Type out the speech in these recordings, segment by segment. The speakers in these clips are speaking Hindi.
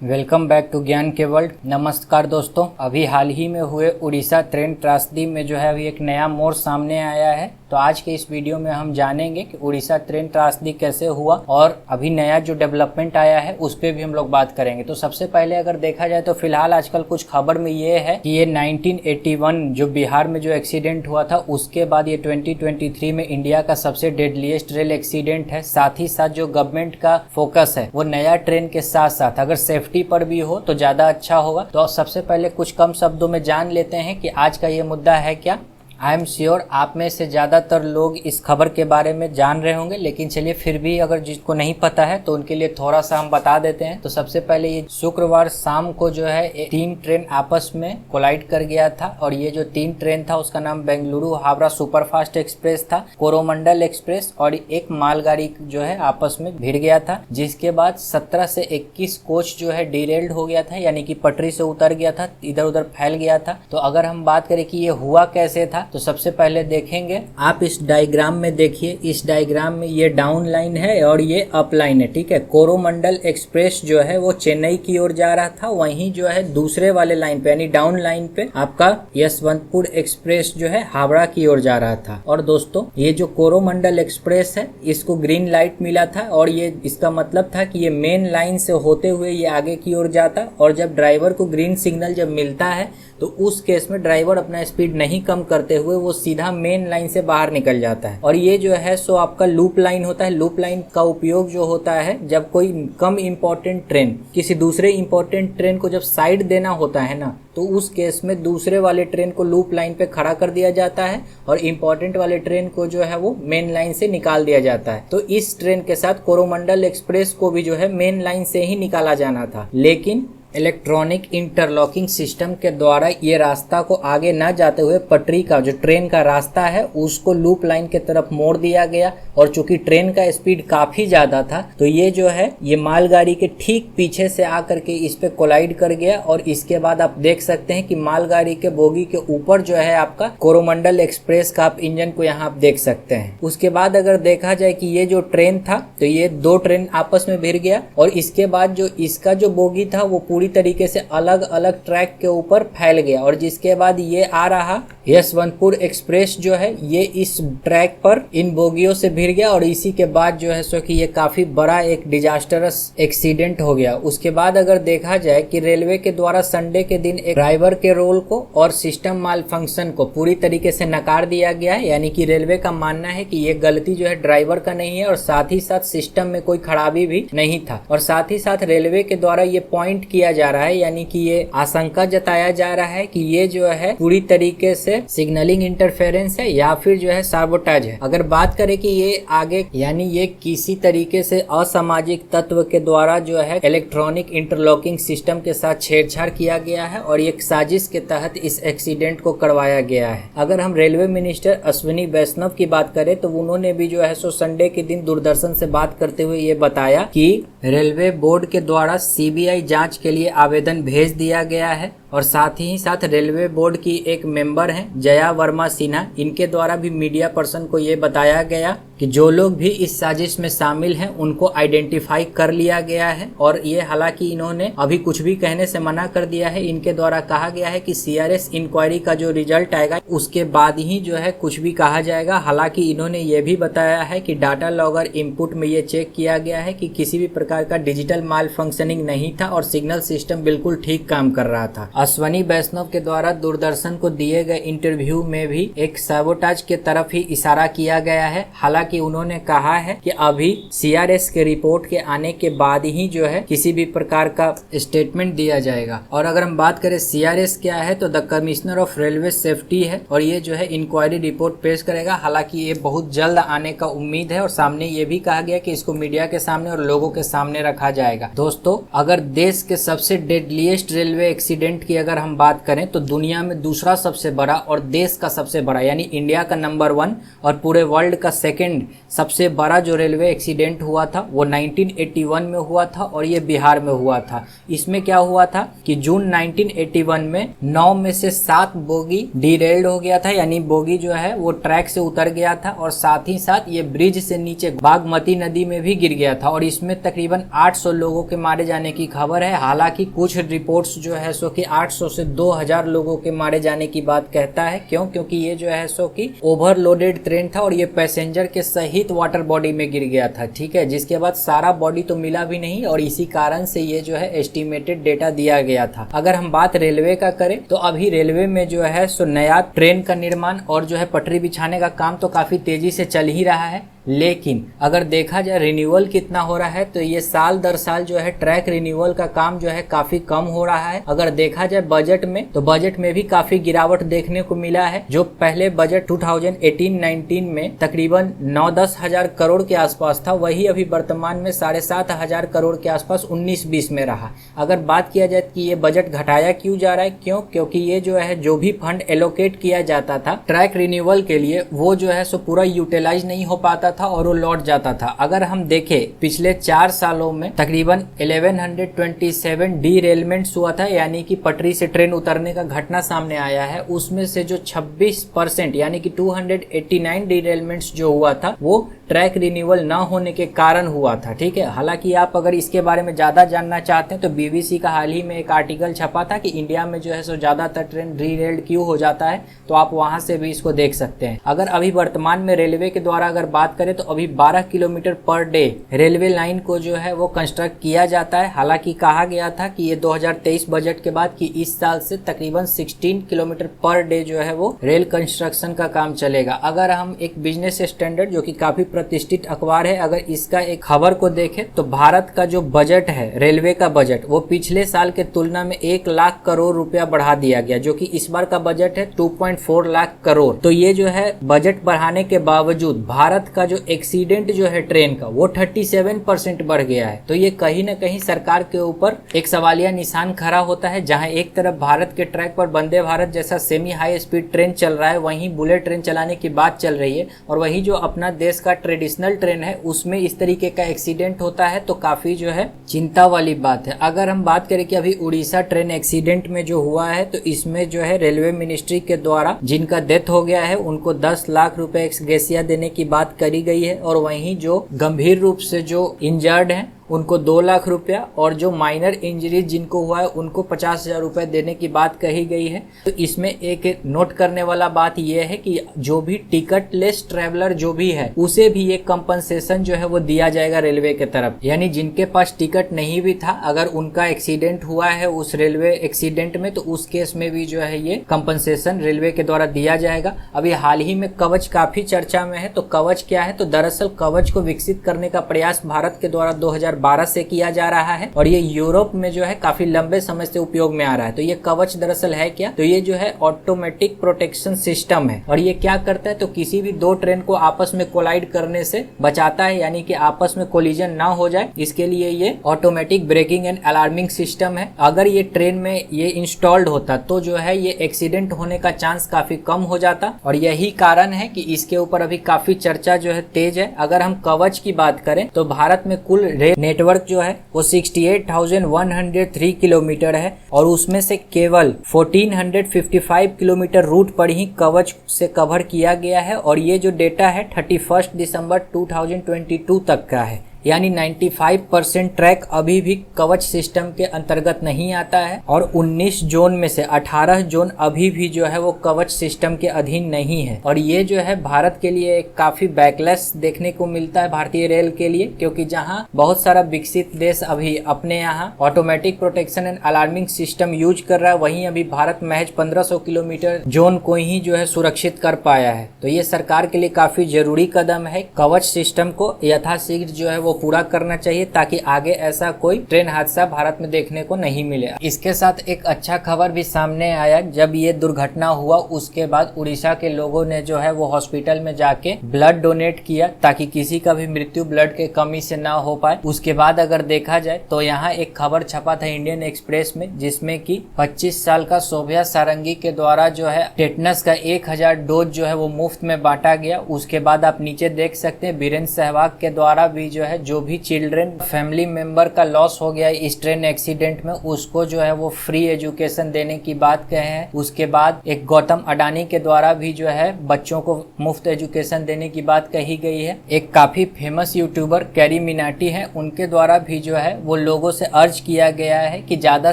वेलकम बैक टू ज्ञान के वर्ल्ड। नमस्कार दोस्तों, अभी हाल ही में हुए उड़ीसा ट्रेन त्रासदी में जो है अभी एक नया मोड़ सामने आया है। तो आज के इस वीडियो में हम जानेंगे कि उड़ीसा ट्रेन त्रासदी कैसे हुआ और अभी नया जो डेवलपमेंट आया है उस पर भी हम लोग बात करेंगे। तो सबसे पहले अगर देखा जाए तो फिलहाल आजकल कुछ खबर में ये है कि ये 1981 जो बिहार में जो एक्सीडेंट हुआ था उसके बाद ये 2023 में इंडिया का सबसे डेडलीस्ट रेल एक्सीडेंट है। साथ ही साथ जो गवर्नमेंट का फोकस है वो नया ट्रेन के साथ साथ अगर सेफ्टी पर भी हो तो ज्यादा अच्छा होगा। तो सबसे पहले कुछ कम शब्दों में जान लेते हैं कि आज का ये मुद्दा है क्या। आई एम श्योर आप में से ज्यादातर लोग इस खबर के बारे में जान रहे होंगे, लेकिन चलिए फिर भी अगर जिसको नहीं पता है तो उनके लिए थोड़ा सा हम बता देते हैं। तो सबसे पहले ये शुक्रवार शाम को जो है 3 ट्रेन आपस में कोलाइड कर गया था और ये जो 3 ट्रेन था उसका नाम बेंगलुरु हावड़ा सुपरफास्ट एक्सप्रेस था, कोरोमंडल एक्सप्रेस और एक मालगाड़ी जो है आपस में भिड़ गया था, जिसके बाद 17 से 21 कोच जो है डिरेल्ड हो गया था, यानी कि पटरी से उतर गया था, इधर उधर फैल गया था। तो अगर हम बात करें कि ये हुआ कैसे था तो सबसे पहले देखेंगे आप इस डायग्राम में देखिए। इस डायग्राम में ये डाउन लाइन है और ये अप लाइन है, ठीक है। कोरोमंडल एक्सप्रेस जो है वो चेन्नई की ओर जा रहा था, वहीं जो है दूसरे वाले लाइन पे यानी डाउन लाइन पे आपका यशवंतपुर एक्सप्रेस जो है हावड़ा की ओर जा रहा था। और दोस्तों ये जो कोरोमंडल एक्सप्रेस है इसको ग्रीन लाइट मिला था और ये इसका मतलब था कि ये मेन लाइन से होते हुए ये आगे की ओर जाता, और जब ड्राइवर को ग्रीन सिग्नल जब मिलता है तो उस केस में ड्राइवर अपना स्पीड नहीं कम करते हुए वो सीधा मेन लाइन से बाहर निकल जाता है। और ये जो है सो आपका लूप लाइन होता है। लूप लाइन का उपयोग जो होता है जब कोई कम इम्पोर्टेंट ट्रेन किसी दूसरे इम्पोर्टेंट ट्रेन को जब साइड देना होता है ना, तो उस केस में दूसरे वाले ट्रेन को लूप लाइन पे खड़ा कर दिया जाता है और इम्पोर्टेंट वाले ट्रेन को जो है वो मेन लाइन से निकाल दिया जाता है। तो इस ट्रेन के साथ कोरोमंडल एक्सप्रेस को भी जो है मेन लाइन से ही निकाला जाना था, लेकिन इलेक्ट्रॉनिक इंटरलॉकिंग सिस्टम के द्वारा ये रास्ता को आगे न जाते हुए पटरी का जो ट्रेन का रास्ता है उसको लूप लाइन के तरफ मोड़ दिया गया। और चूंकि ट्रेन का स्पीड काफी ज्यादा था तो ये जो है ये मालगाड़ी के ठीक पीछे से आकर के इस पे कोलाइड कर गया। और इसके बाद आप देख सकते हैं कि मालगाड़ी के बोगी के ऊपर जो है आपका कोरोमंडल एक्सप्रेस का आप इंजन को यहाँ आप देख सकते हैं। उसके बाद अगर देखा जाए कि ये जो ट्रेन था तो ये 2 ट्रेन आपस में भिड़ गया और इसके बाद जो इसका जो बोगी था वो पूरी तरीके से अलग अलग ट्रैक के ऊपर फैल गया। और जिसके बाद ये आ रहा यशवंतपुर एक्सप्रेस जो है ये इस ट्रैक पर इन बोगियों से भिड़ गया और इसी के बाद जो है सो कि ये काफी बड़ा एक डिजास्टरस एक्सीडेंट हो गया। उसके बाद अगर देखा जाए कि रेलवे के द्वारा संडे के दिन एक ड्राइवर के रोल को और सिस्टम माल फंक्शन को पूरी तरीके से नकार दिया गया है, यानी कि रेलवे का मानना है कि ये गलती जो है ड्राइवर का नहीं है और साथ ही साथ सिस्टम में कोई खराबी भी नहीं था। और साथ ही साथ रेलवे के द्वारा ये पॉइंट किया जा रहा है, यानी कि ये आशंका जताया जा रहा है कि ये जो है पूरी तरीके से सिग्नलिंग इंटरफेरेंस है या फिर जो है साबोटाज है। अगर बात करें कि ये आगे यानी ये किसी तरीके से असामाजिक तत्व के द्वारा जो है इलेक्ट्रॉनिक इंटरलॉकिंग सिस्टम के साथ छेड़छाड़ किया गया है और एक साजिश के तहत इस एक्सीडेंट को करवाया गया है। अगर हम रेलवे मिनिस्टर अश्विनी वैष्णव की बात करें तो उन्होंने भी जो है सो संडे के दिन दूरदर्शन से बात करते हुए ये बताया कि रेलवे बोर्ड के द्वारा सीबीआई जांच के लिए आवेदन भेज दिया गया है और साथ ही साथ रेलवे बोर्ड की एक मेंबर हैं जया वर्मा सिन्हा, इनके द्वारा भी मीडिया पर्सन को ये बताया गया कि जो लोग भी इस साजिश में शामिल हैं उनको आइडेंटिफाई कर लिया गया है। और ये हालांकि इन्होंने अभी कुछ भी कहने से मना कर दिया है। इनके द्वारा कहा गया है कि सीआरएस इंक्वायरी का जो रिजल्ट आएगा उसके बाद ही जो है कुछ भी कहा जाएगा। हालांकि इन्होंने ये भी बताया है कि डाटा लॉगर इनपुट में ये चेक किया गया है कि किसी भी प्रकार का डिजिटल माल फंक्शनिंग नहीं था और सिग्नल सिस्टम बिल्कुल ठीक काम कर रहा था। अश्विनी वैष्णव के द्वारा दूरदर्शन को दिए गए इंटरव्यू में भी एक साबोटाज के तरफ ही इशारा किया गया है। हालांकि उन्होंने कहा है कि अभी सीआरएस के रिपोर्ट के आने के बाद ही जो है किसी भी प्रकार का स्टेटमेंट दिया जाएगा। और अगर हम बात करें सीआरएस क्या है तो the commissioner of railway safety है और ये जो है इंक्वायरी रिपोर्ट पेश करेगा। हालांकि ये बहुत जल्द आने का उम्मीद है और सामने ये भी कहा गया कि इसको मीडिया के सामने और लोगों के सामने रखा जाएगा। दोस्तों, अगर देश के सबसे डेडलीस्ट रेलवे एक्सीडेंट की अगर हम बात करें तो दुनिया में दूसरा सबसे बड़ा और देश का सबसे बड़ा यानी इंडिया का नंबर 1 और पूरे वर्ल्ड का सेकंड सबसे बड़ा जो रेलवे एक्सीडेंट हुआ था वो 1981 में हुआ था और ये बिहार में हुआ था। इसमें क्या हुआ था कि जून 1981 में 9 में से 7 बोगी डीरेल्ड हो गया था, यानी बोगी जो है वो ट्रैक से उतर गया था और साथ ही साथ ये ब्रिज से नीचे बागमती नदी में भी गिर गया था और इसमें तकरीबन 800 लोगों के मारे जाने की खबर है। हालांकि कुछ रिपोर्ट्स जो है सो कि 800 से 2000 लोगों के मारे जाने की बात कहता है। क्योंकि ये जो है सो कि ओवरलोडेड ट्रेन था और ये पैसेंजर के सहित वाटर बॉडी में गिर गया था, ठीक है, जिसके बाद सारा बॉडी तो मिला भी नहीं और इसी कारण से ये जो है एस्टिमेटेड डेटा दिया गया था। अगर हम बात रेलवे का करें तो अभी रेलवे में जो है सो नया ट्रेन का निर्माण और जो है पटरी बिछाने का काम तो काफी तेजी से चल ही रहा है, लेकिन अगर देखा जाए रिन्यूअल कितना हो रहा है तो ये साल दर साल जो है ट्रैक रिन्यूअल का काम जो है काफी कम हो रहा है। अगर देखा जाए बजट में तो बजट में भी काफी गिरावट देखने को मिला है। जो पहले बजट 2018-19 में तकरीबन 9-10 हजार करोड़ के आसपास था, वही अभी वर्तमान में 7.5 हजार करोड़ के आसपास 19-20 में रहा। अगर बात किया जाए कि ये बजट घटाया क्यों जा रहा है, क्योंकि ये जो है जो भी फंड एलोकेट किया जाता था ट्रैक रिन्यूअल के लिए वो जो है सो पूरा यूटिलाइज नहीं हो पाता था और वो लौट जाता था। अगर हम देखें पिछले 4 सालों में तकरीबन 1127 डीरेलमेंट्स हुआ था, यानी कि पटरी से ट्रेन उतरने का घटना सामने आया है। उसमें से जो 26% यानी कि 289 डीरेलमेंट्स जो हुआ था वो ट्रैक रिन्यूअल ना होने के कारण हुआ था, ठीक है। हालांकि आप अगर इसके बारे में ज्यादा जानना चाहते हैं तो बीबीसी का हाल ही में एक आर्टिकल छपा था कि इंडिया में जो है सो ज्यादातर ट्रेन डीरेल्ड क्यों हो जाता है, तो आप वहां से भी इसको देख सकते हैं। अगर अभी वर्तमान में रेलवे के द्वारा अगर बात करें तो अभी 12 kilometre per day railway line को जो है वो कंस्ट्रक्ट किया जाता है। हालांकि कहा गया था कि ये 2023 बजट के बाद कि इस साल से तकरीबन 16 किलोमीटर पर डे जो है वो रेल कंस्ट्रक्शन का काम चलेगा। अगर हम एक बिजनेस स्टैंडर्ड जो कि काफी प्रतिष्ठित अखबार है, अगर इसका एक खबर को देखें तो भारत का जो बजट है रेलवे का बजट वो पिछले साल के तुलना में 1 लाख करोड़ रुपया बढ़ा दिया गया, जो कि इस बार का बजट है 2.4 लाख करोड़। तो ये जो है बजट बढ़ाने के बावजूद भारत का जो एक्सीडेंट जो है ट्रेन का वो 37% बढ़ गया है। तो ये कहीं ना कहीं सरकार के ऊपर एक सवालिया निशान खड़ा होता है। जहां एक तरफ भारत के ट्रैक पर वंदे भारत जैसा सेमी हाई स्पीड ट्रेन चल रहा है, वहीं बुलेट ट्रेन चलाने की बात चल रही है, और वहीं जो अपना देश का ट्रेडिशनल ट्रेन है उसमें इस तरीके का एक्सीडेंट होता है तो काफी जो है चिंता वाली बात है। अगर हम बात करें कि अभी उड़ीसा ट्रेन एक्सीडेंट में जो हुआ है तो इसमें जो है रेलवे मिनिस्ट्री के द्वारा जिनका डेथ हो गया है उनको 10 लाख रुपए एक्सग्रेशिया देने की बात करी गई है, और वहीं जो गंभीर रूप से जो इंजर्ड हैं उनको 2 लाख रुपया और जो माइनर इंजरीज जिनको हुआ है उनको 50,000 रुपए देने की बात कही गई है। तो इसमें एक नोट करने वाला बात यह है कि जो भी टिकट लेस ट्रेवलर जो भी है उसे भी एक कंपनसेशन जो है वो दिया जाएगा रेलवे के तरफ, यानी जिनके पास टिकट नहीं भी था अगर उनका एक्सीडेंट हुआ है उस रेलवे एक्सीडेंट में तो उस केस में भी जो है ये कंपनसेशन रेलवे के द्वारा दिया जाएगा। अभी हाल ही में कवच काफी चर्चा में है। तो कवच क्या है, तो दरअसल कवच को विकसित करने का प्रयास भारत के द्वारा 2012 से किया जा रहा है और ये यूरोप में जो है काफी लंबे समय से उपयोग में आ रहा है। तो ये कवच दरअसल है क्या, तो ये जो है ऑटोमेटिक प्रोटेक्शन सिस्टम है और ये क्या करता है तो किसी भी 2 ट्रेन को आपस में कोलाइड करने से बचाता है, यानी कि आपस में कोलिजन ना हो जाए, इसके लिए ये automatic breaking and alarming system है। अगर ये ट्रेन में ये इंस्टॉल्ड होता तो जो है ये एक्सीडेंट होने का चांस काफी कम हो जाता और यही कारण है कि इसके ऊपर अभी काफी चर्चा जो है तेज है। अगर हम कवच की बात करें तो भारत में कुल रेल नेटवर्क जो है वो 68,103 किलोमीटर है और उसमें से केवल 1455 किलोमीटर रूट पर ही कवच से कवर किया गया है और ये जो डेटा है 31 दिसंबर 2022 तक का है, यानी 95% ट्रैक अभी भी कवच सिस्टम के अंतर्गत नहीं आता है और 19 जोन में से 18 जोन अभी भी जो है वो कवच सिस्टम के अधीन नहीं है। और ये जो है भारत के लिए एक काफी बैकलैश देखने को मिलता है भारतीय रेल के लिए, क्योंकि जहां बहुत सारा विकसित देश अभी अपने यहाँ automatic protection and alarming system use कर रहा है, वहीं अभी भारत महज 1500 किलोमीटर जोन को ही जो है सुरक्षित कर पाया है। तो ये सरकार के लिए काफी जरूरी कदम है, कवच सिस्टम को यथाशीघ्र जो है वो वो पूरा करना चाहिए ताकि आगे ऐसा कोई ट्रेन हादसा भारत में देखने को नहीं मिले। इसके साथ एक अच्छा खबर भी सामने आया, जब ये दुर्घटना हुआ उसके बाद उड़ीसा के लोगों ने जो है वो हॉस्पिटल में जाके ब्लड डोनेट किया ताकि किसी का भी मृत्यु ब्लड के कमी से ना हो पाए। उसके बाद अगर देखा जाए तो यहाँ एक खबर छपा था इंडियन एक्सप्रेस में, जिसमें कि 25 साल का शोभा सारंगी के द्वारा जो है टेटनस का 1000 डोज जो है वो मुफ्त में बांटा गया। उसके बाद आप नीचे देख सकते हैं वीरेंद्र सहवाग के द्वारा भी जो है जो भी चिल्ड्रन फैमिली मेंबर का लॉस हो गया इस ट्रेन एक्सीडेंट में, उसको जो है वो फ्री एजुकेशन देने की बात कहे हैं। उसके बाद एक गौतम अडानी के द्वारा भी जो है बच्चों को मुफ्त एजुकेशन देने की बात कही गई है। एक काफी फेमस यूट्यूबर कैरी मिनाटी है, उनके द्वारा भी जो है वो लोगों से अर्ज किया गया है कि ज्यादा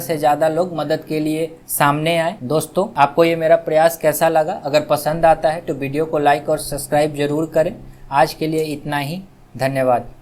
से ज्यादा लोग मदद के लिए सामने आए। दोस्तों, आपको ये मेरा प्रयास कैसा लगा? अगर पसंद आता है तो वीडियो को लाइक और सब्सक्राइब जरूर करें। आज के लिए इतना ही, धन्यवाद।